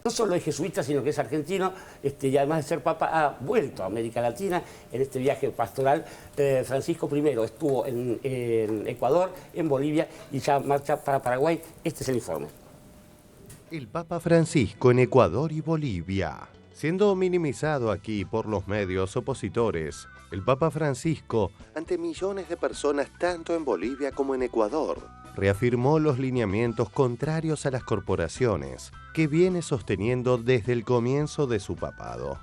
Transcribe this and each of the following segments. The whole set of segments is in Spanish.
No solo es jesuita, sino que es argentino, y además de ser papa ha vuelto a América Latina en este viaje pastoral. Francisco I estuvo en Ecuador, en Bolivia y ya marcha para Paraguay. Este es el informe. El Papa Francisco en Ecuador y Bolivia. Siendo minimizado aquí por los medios opositores, el Papa Francisco, ante millones de personas tanto en Bolivia como en Ecuador, reafirmó los lineamientos contrarios a las corporaciones que viene sosteniendo desde el comienzo de su papado.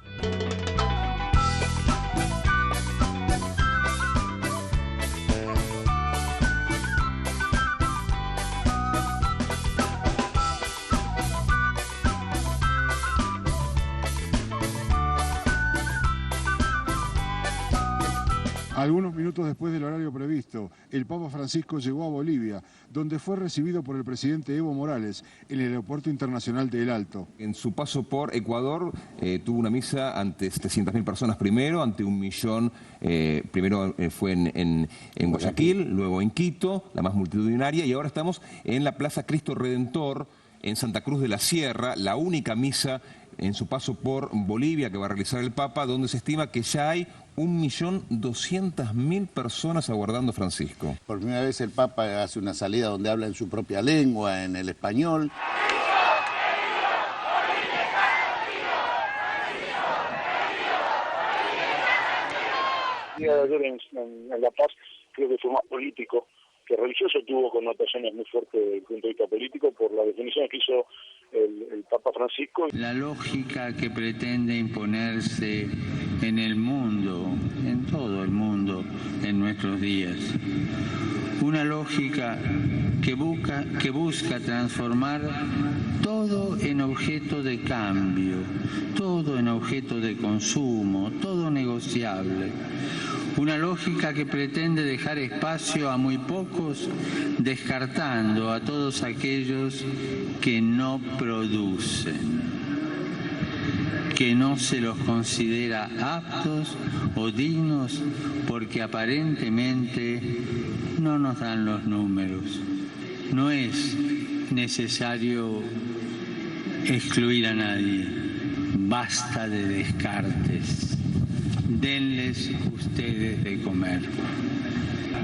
Algunos minutos después del horario previsto, el Papa Francisco llegó a Bolivia, donde fue recibido por el presidente Evo Morales en el Aeropuerto Internacional de El Alto. En su paso por Ecuador tuvo una misa ante 700.000 personas primero, ante 1 millón, primero fue en Guayaquil, luego en Quito, la más multitudinaria, y ahora estamos en la Plaza Cristo Redentor, en Santa Cruz de la Sierra, la única misa en su paso por Bolivia que va a realizar el Papa, donde se estima que ya hay 1.200.000 personas aguardando a Francisco. Por primera vez el Papa hace una salida donde habla en su propia lengua, en el español. El día de ayer en La Paz creo que fue más político que religioso, tuvo connotaciones muy fuertes desde el punto de vista político por la definición que hizo el Papa Francisco. La lógica que pretende imponerse en el mundo, en todo el mundo, en nuestros días. Una lógica que busca transformar todo en objeto de cambio, todo en objeto de consumo, todo negociable. Una lógica que pretende dejar espacio a muy pocos, descartando a todos aquellos que no producen, que no se los considera aptos o dignos porque aparentemente no nos dan los números. No es necesario excluir a nadie, basta de descartes. Denles ustedes de comer.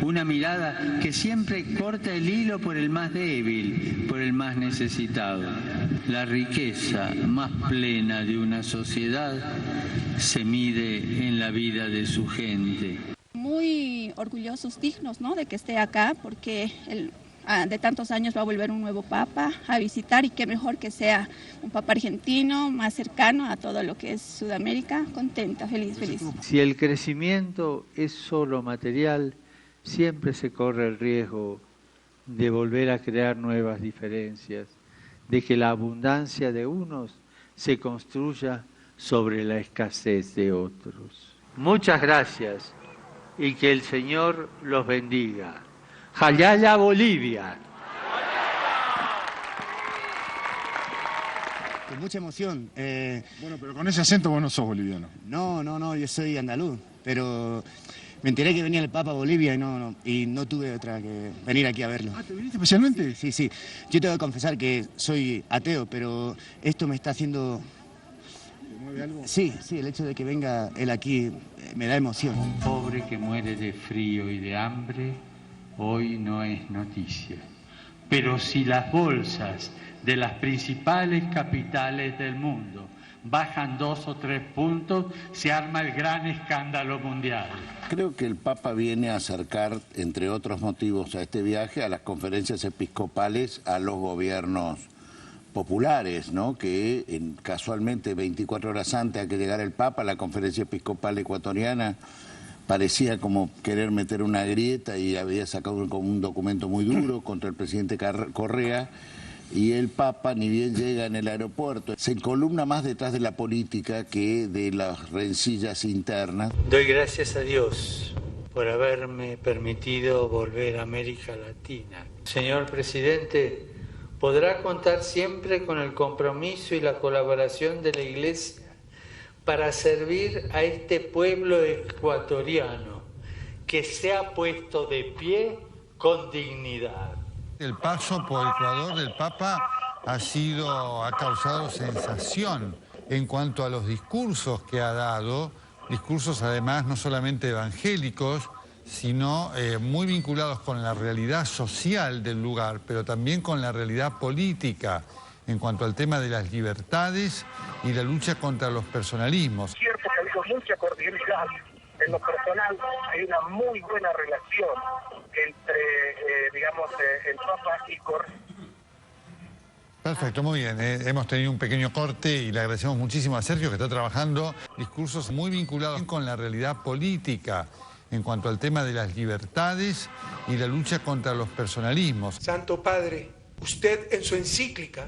Una mirada que siempre corta el hilo por el más débil, por el más necesitado. La riqueza más plena de una sociedad se mide en la vida de su gente. Muy orgullosos, dignos, ¿no?, de que esté acá, porque de tantos años va a volver un nuevo papa a visitar, y qué mejor que sea un papa argentino, más cercano a todo lo que es Sudamérica. Contenta, feliz. Si el crecimiento es solo material, siempre se corre el riesgo de volver a crear nuevas diferencias, de que la abundancia de unos se construya sobre la escasez de otros. Muchas gracias y que el Señor los bendiga. ¡Jayaya Bolivia! Con mucha emoción. Bueno, pero con ese acento vos no sos boliviano. No, yo soy andaluz, pero me enteré que venía el Papa a Bolivia y no tuve otra que venir aquí a verlo. ¿Ah, te viniste especialmente? Sí. Yo tengo que confesar que soy ateo, pero esto me está haciendo... ¿Te mueve algo? Sí, el hecho de que venga él aquí me da emoción. Un pobre que muere de frío y de hambre hoy no es noticia. Pero si las bolsas de las principales capitales del mundo bajan 2 o 3 puntos, se arma el gran escándalo mundial. Creo que el Papa viene a acercar, entre otros motivos, a este viaje, a las conferencias episcopales, a los gobiernos populares, ¿no? Que casualmente 24 horas antes de que llegara el Papa, la conferencia episcopal ecuatoriana parecía como querer meter una grieta y había sacado como un documento muy duro contra el presidente Correa, y el Papa, ni bien llega en el aeropuerto, se encolumna más detrás de la política que de las rencillas internas. Doy gracias a Dios por haberme permitido volver a América Latina. Señor presidente, podrá contar siempre con el compromiso y la colaboración de la Iglesia para servir a este pueblo ecuatoriano que se ha puesto de pie con dignidad. El paso por Ecuador del Papa ha causado sensación en cuanto a los discursos que ha dado, discursos además no solamente evangélicos, sino muy vinculados con la realidad social del lugar, pero también con la realidad política, en cuanto al tema de las libertades y la lucha contra los personalismos. Cierto que ha habido mucha cordialidad. En lo personal hay una muy buena relación entre, el Papa y Correa. Perfecto, muy bien. Hemos tenido un pequeño corte y le agradecemos muchísimo a Sergio, que está trabajando discursos muy vinculados con la realidad política, en cuanto al tema de las libertades y la lucha contra los personalismos. Santo Padre, usted en su encíclica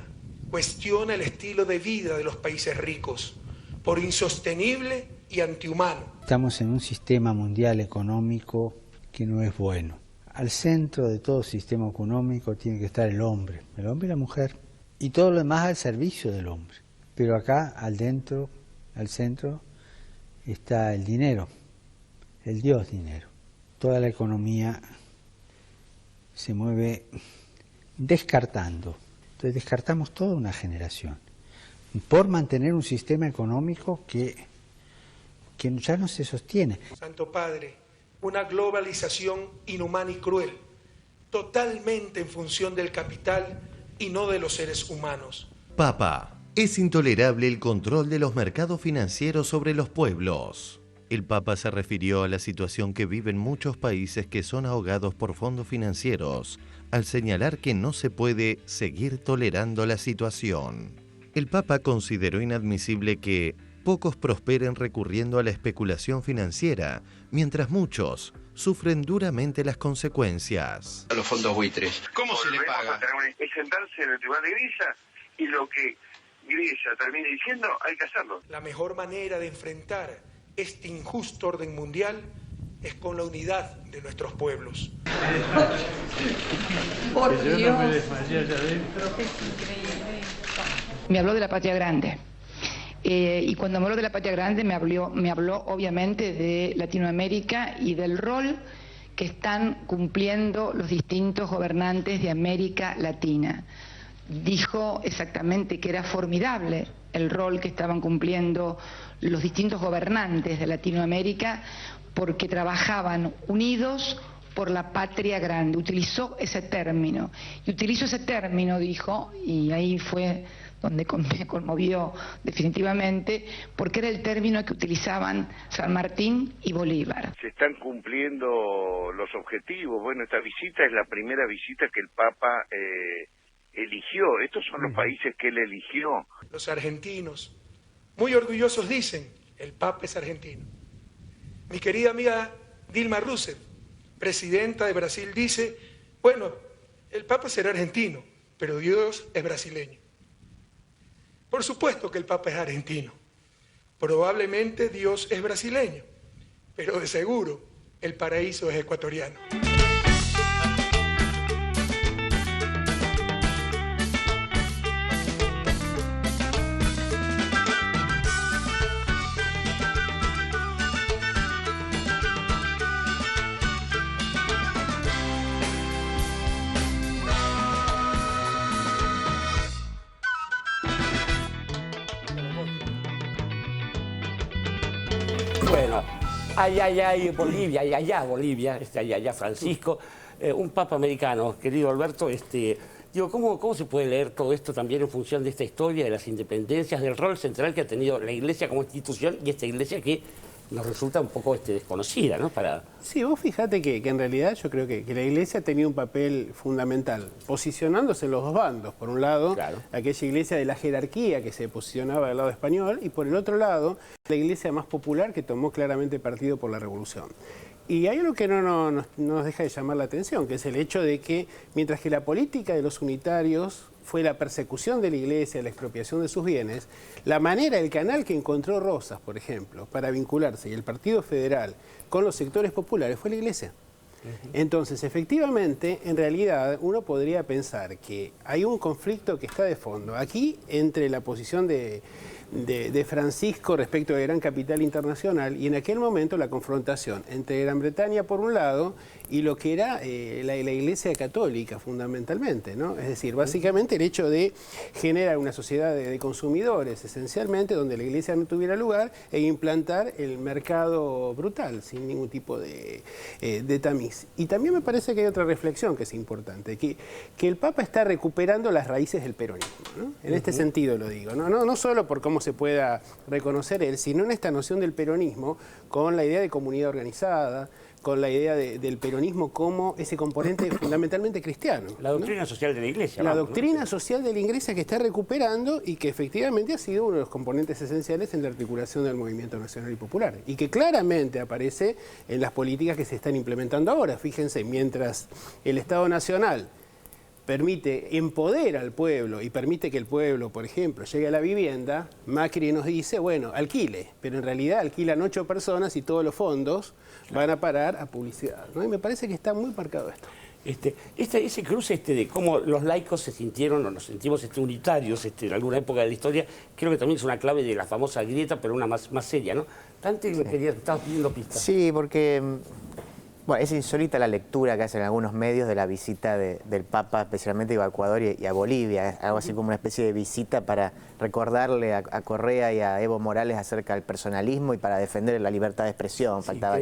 cuestiona el estilo de vida de los países ricos por insostenible y antihumano. Estamos en un sistema mundial económico que no es bueno. Al centro de todo sistema económico tiene que estar el hombre y la mujer, y todo lo demás al servicio del hombre. Pero acá, al centro, está el dinero, el Dios dinero. Toda la economía se mueve descartando. Entonces descartamos toda una generación por mantener un sistema económico que ya no se sostiene. Santo Padre, una globalización inhumana y cruel, totalmente en función del capital y no de los seres humanos. Papa, es intolerable el control de los mercados financieros sobre los pueblos. El Papa se refirió a la situación que viven muchos países que son ahogados por fondos financieros, al señalar que no se puede seguir tolerando la situación. El Papa consideró inadmisible que pocos prosperen recurriendo a la especulación financiera, mientras muchos sufren duramente las consecuencias. A los fondos buitres. ¿Cómo se le paga? Es sentarse en el tribunal de Grilla y lo que Grilla termine diciendo, hay que hacerlo. La mejor manera de enfrentar este injusto orden mundial es con la unidad de nuestros pueblos. Por Dios. Me habló de la patria grande. Y cuando me habló de la patria grande me habló obviamente de Latinoamérica y del rol que están cumpliendo los distintos gobernantes de América Latina. Dijo exactamente que era formidable el rol que estaban cumpliendo los distintos gobernantes de Latinoamérica porque trabajaban unidos por la patria grande. Utilizó ese término. Y utilizó ese término, dijo, y ahí fue donde me conmovió definitivamente, porque era el término que utilizaban San Martín y Bolívar. Se están cumpliendo los objetivos. Bueno, esta visita es la primera visita que el Papa eligió. Estos son los países que él eligió. Los argentinos, muy orgullosos, dicen, el Papa es argentino. Mi querida amiga Dilma Rousseff, presidenta de Brasil, dice, bueno, el Papa será argentino, pero Dios es brasileño. Por supuesto que el Papa es argentino. Probablemente Dios es brasileño, pero de seguro el paraíso es ecuatoriano. Bueno, ay, Bolivia, Bolivia, allá Francisco, un papa americano, querido Alberto, digo, ¿cómo se puede leer todo esto también en función de esta historia, de las independencias, del rol central que ha tenido la Iglesia como institución y esta Iglesia que nos resulta un poco desconocida, ¿no? Sí, vos fíjate que en realidad yo creo que la Iglesia ha tenido un papel fundamental, posicionándose en los dos bandos. Por un lado, aquella Iglesia de la jerarquía que se posicionaba del lado español, y por el otro lado, la Iglesia más popular que tomó claramente partido por la Revolución. Y hay algo que no nos deja de llamar la atención, que es el hecho de que, mientras que la política de los unitarios fue la persecución de la Iglesia, la expropiación de sus bienes, la manera, el canal que encontró Rosas, por ejemplo, para vincularse y el Partido Federal con los sectores populares fue la Iglesia. Entonces, efectivamente, en realidad, uno podría pensar que hay un conflicto que está de fondo aquí entre la posición de de Francisco respecto de gran capital internacional, y en aquel momento la confrontación entre Gran Bretaña por un lado y lo que era la Iglesia católica fundamentalmente, ¿no? Es decir, básicamente el hecho de generar una sociedad de consumidores esencialmente donde la Iglesia no tuviera lugar e implantar el mercado brutal sin ningún tipo de tamiz. Y también me parece que hay otra reflexión que es importante, que el Papa está recuperando las raíces del peronismo, ¿no? En este sentido lo digo, no solo por cómo se pueda reconocer él, sino en esta noción del peronismo con la idea de comunidad organizada, con la idea del peronismo como ese componente fundamentalmente cristiano. La doctrina social de la Iglesia. La doctrina social de la Iglesia que está recuperando y que efectivamente ha sido uno de los componentes esenciales en la articulación del movimiento nacional y popular. Y que claramente aparece en las políticas que se están implementando ahora. Fíjense, mientras el Estado Nacional permite, empodera al pueblo y permite que el pueblo, por ejemplo, llegue a la vivienda, Macri nos dice, bueno, alquile, pero en realidad alquilan 8 personas y todos los fondos van a parar a publicidad, ¿no? Y me parece que está muy marcado esto. Ese cruce de cómo los laicos se sintieron o nos sentimos unitarios en alguna época de la historia, creo que también es una clave de la famosa grieta, pero una más seria, ¿no? Dante, estabas pidiendo pistas. Sí, porque bueno, es insólita la lectura que hacen algunos medios de la visita del Papa, especialmente a Ecuador y a Bolivia. Es algo así como una especie de visita para recordarle a Correa y a Evo Morales acerca del personalismo y para defender la libertad de expresión. Faltaba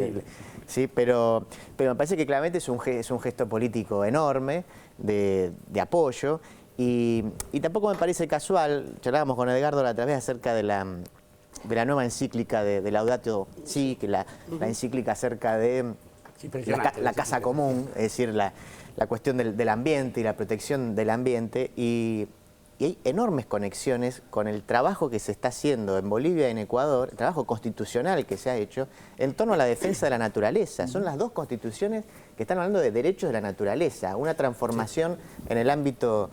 sí, pero me parece que claramente es un gesto político enorme de apoyo y tampoco me parece casual. Charlábamos con Edgardo la otra vez acerca de la nueva encíclica de Laudato Si, que la encíclica acerca de la casa común, es decir, la cuestión del ambiente y la protección del ambiente, y hay enormes conexiones con el trabajo que se está haciendo en Bolivia y en Ecuador, el trabajo constitucional que se ha hecho en torno a la defensa de la naturaleza. Son las dos constituciones que están hablando de derechos de la naturaleza, una transformación en el ámbito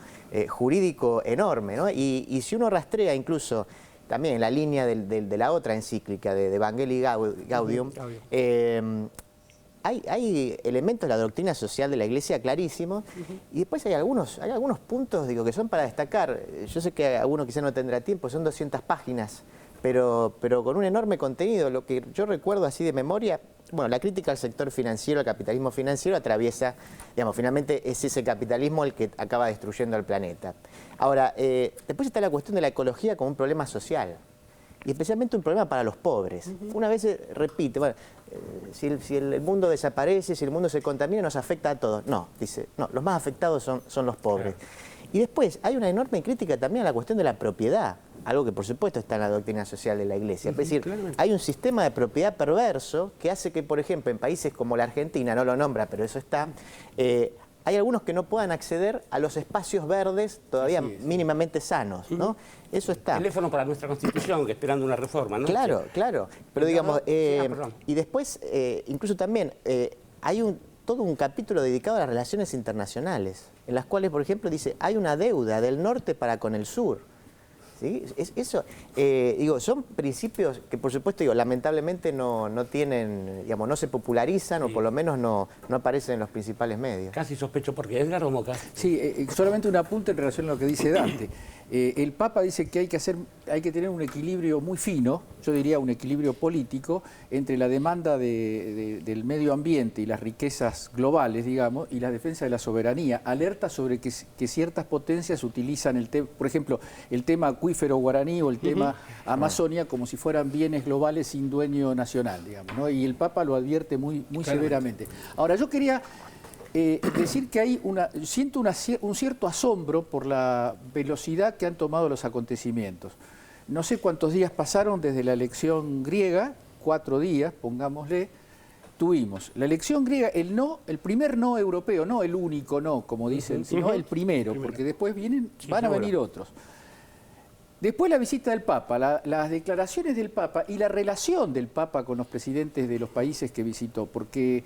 jurídico enorme, ¿no? Y si uno rastrea incluso también en la línea de la otra encíclica de Evangelii Gaudium, hay elementos de la doctrina social de la Iglesia clarísimos, y después hay algunos puntos que son para destacar. Yo sé que alguno quizá no tendrá tiempo, son 200 páginas, pero con un enorme contenido. Lo que yo recuerdo así de memoria, bueno, la crítica al sector financiero, al capitalismo financiero, atraviesa, finalmente es ese capitalismo el que acaba destruyendo al planeta. Ahora, después está la cuestión de la ecología como un problema social, y especialmente un problema para los pobres. Una vez se repite, bueno, si el mundo desaparece, si el mundo se contamina, nos afecta a todos. No, dice, no, los más afectados son los pobres. Y después hay una enorme crítica también a la cuestión de la propiedad, algo que por supuesto está en la doctrina social de la Iglesia. Es decir, hay un sistema de propiedad perverso que hace que, por ejemplo, en países como la Argentina, no lo nombra, pero eso está, hay algunos que no puedan acceder a los espacios verdes todavía mínimamente sanos, ¿no? Eso está. Teléfono para nuestra Constitución, que esperando una reforma, ¿no? Claro, claro. Pero digamos, y después, incluso también, hay todo un capítulo dedicado a las relaciones internacionales, en las cuales, por ejemplo, dice, hay una deuda del norte para con el sur. ¿Sí? Eso, son principios que, por supuesto, lamentablemente no tienen, no se popularizan, o por lo menos no aparecen en los principales medios. Casi sospecho porque Edgar o Moca. Sí, solamente un apunte en relación a lo que dice Dante. El Papa dice que hay que tener un equilibrio muy fino, yo diría un equilibrio político, entre la demanda del medio ambiente y las riquezas globales, digamos, y la defensa de la soberanía. Alerta sobre que ciertas potencias utilizan, por ejemplo, el tema acuífero guaraní o el tema Amazonia como si fueran bienes globales sin dueño nacional, digamos, ¿no? Y el Papa lo advierte muy severamente. Ahora, yo quería decir que siento un cierto asombro por la velocidad que han tomado los acontecimientos. No sé cuántos días pasaron desde la elección griega, 4 días, pongámosle, tuvimos la elección griega, el primer no europeo, no el único no, como dicen, sino el primero, porque después van a venir otros. Después la visita del Papa, las declaraciones del Papa y la relación del Papa con los presidentes de los países que visitó, porque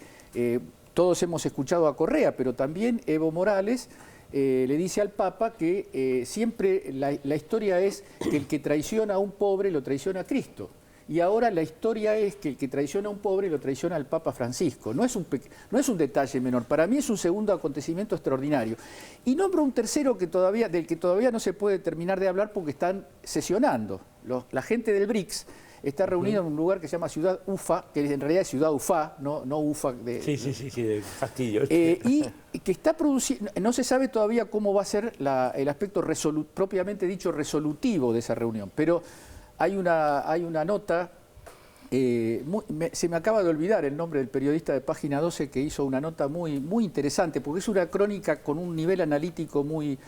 todos hemos escuchado a Correa, pero también Evo Morales le dice al Papa que siempre la historia es que el que traiciona a un pobre lo traiciona a Cristo. Y ahora la historia es que el que traiciona a un pobre lo traiciona al Papa Francisco. No es un detalle menor. Para mí es un segundo acontecimiento extraordinario. Y nombro un tercero del que todavía no se puede terminar de hablar porque están sesionando. la gente del BRICS está reunida en un lugar que se llama Ciudad Ufa, que en realidad es Ciudad Ufá, no Ufa de... Sí, de Castillo. Y que está produciendo, no se sabe todavía cómo va a ser el aspecto propiamente dicho resolutivo de esa reunión, pero hay una nota, se me acaba de olvidar el nombre del periodista de Página 12 que hizo una nota muy, muy interesante, porque es una crónica con un nivel analítico muy,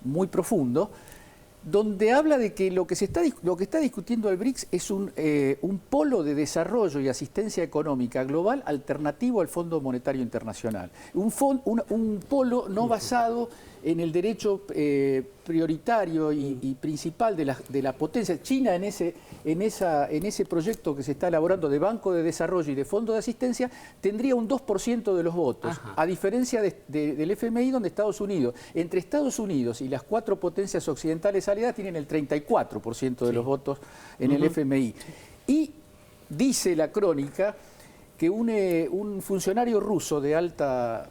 muy profundo, donde habla de que lo que está discutiendo el BRICS es un polo de desarrollo y asistencia económica global alternativo al Fondo Monetario Internacional. Un polo no basado en el derecho prioritario y principal de la potencia. China en ese proyecto que se está elaborando de Banco de Desarrollo y de Fondo de Asistencia tendría un 2% de los votos, a diferencia del FMI, donde entre Estados Unidos y las 4 potencias occidentales aliadas tienen el 34% de los votos en el FMI. Y dice la crónica que un funcionario ruso de altas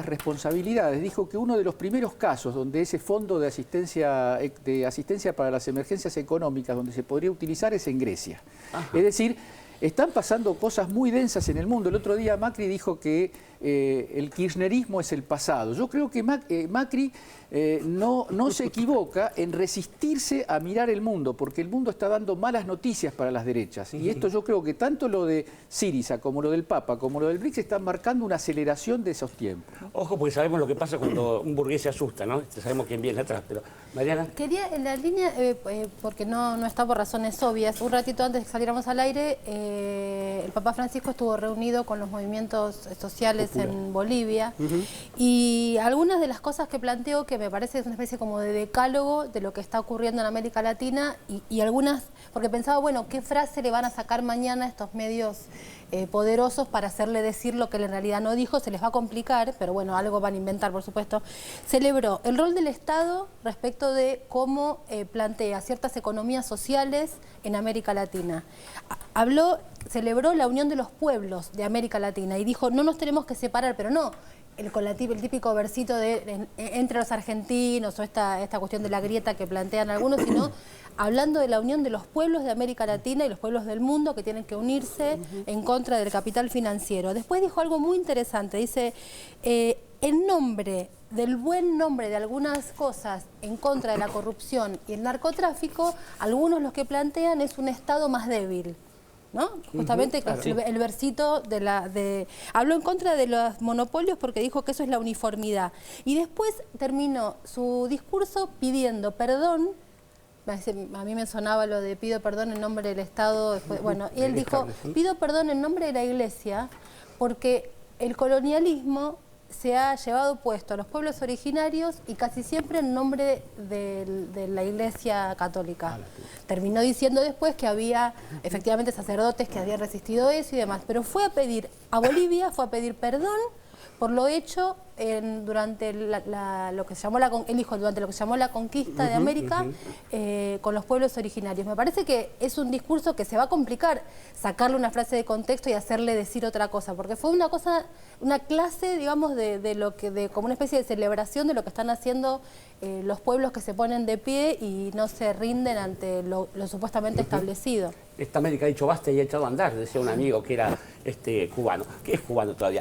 responsabilidades dijo que uno de los primeros casos donde ese fondo de asistencia para las emergencias económicas donde se podría utilizar es en Grecia. Es decir, están pasando cosas muy densas en el mundo. El otro día Macri dijo que el kirchnerismo es el pasado. Yo creo que Macri no se equivoca en resistirse a mirar el mundo, porque el mundo está dando malas noticias para las derechas. Y esto yo creo que tanto lo de Syriza como lo del Papa como lo del BRICS están marcando una aceleración de esos tiempos. Ojo, porque sabemos lo que pasa cuando un burgués se asusta, ¿no? Sabemos quién viene atrás, pero... Mariana. Quería, en la línea, porque no está por razones obvias, un ratito antes de que saliéramos al aire, el Papa Francisco estuvo reunido con los movimientos sociales en Bolivia, y algunas de las cosas que planteó, que me parece es una especie como de decálogo de lo que está ocurriendo en América Latina, y algunas, porque pensaba, bueno, ¿qué frase le van a sacar mañana a estos medios poderosos para hacerle decir lo que él en realidad no dijo? Se les va a complicar, pero bueno, algo van a inventar, por supuesto. Celebró el rol del Estado respecto de cómo plantea ciertas economías sociales en América Latina. Celebró la unión de los pueblos de América Latina y dijo, no nos tenemos que separar, pero no el típico versito de entre los argentinos o esta cuestión de la grieta que plantean algunos, sino hablando de la unión de los pueblos de América Latina y los pueblos del mundo que tienen que unirse en contra del capital financiero. Después dijo algo muy interesante, dice, en nombre del buen nombre de algunas cosas en contra de la corrupción y el narcotráfico, algunos los que plantean es un Estado más débil, ¿no? Justamente el versito habló en contra de los monopolios porque dijo que eso es la uniformidad. Y después terminó su discurso pidiendo perdón. A mí me sonaba lo de pido perdón en nombre del Estado. Bueno, y él dijo, pido perdón en nombre de la Iglesia porque el colonialismo se ha llevado puesto a los pueblos originarios y casi siempre en nombre de la Iglesia Católica. Terminó diciendo después que había efectivamente sacerdotes que habían resistido eso y demás, pero fue a pedir a Bolivia, fue a pedir perdón por lo hecho durante lo que se llamó durante lo que se llamó la conquista de América con los pueblos originarios. Me parece que es un discurso que se va a complicar sacarle una frase de contexto y hacerle decir otra cosa, porque fue una clase, digamos, como una especie de celebración de lo que están haciendo los pueblos que se ponen de pie y no se rinden ante lo supuestamente establecido. Esta América ha dicho basta y ha echado a andar, decía un amigo que era cubano, que es cubano todavía.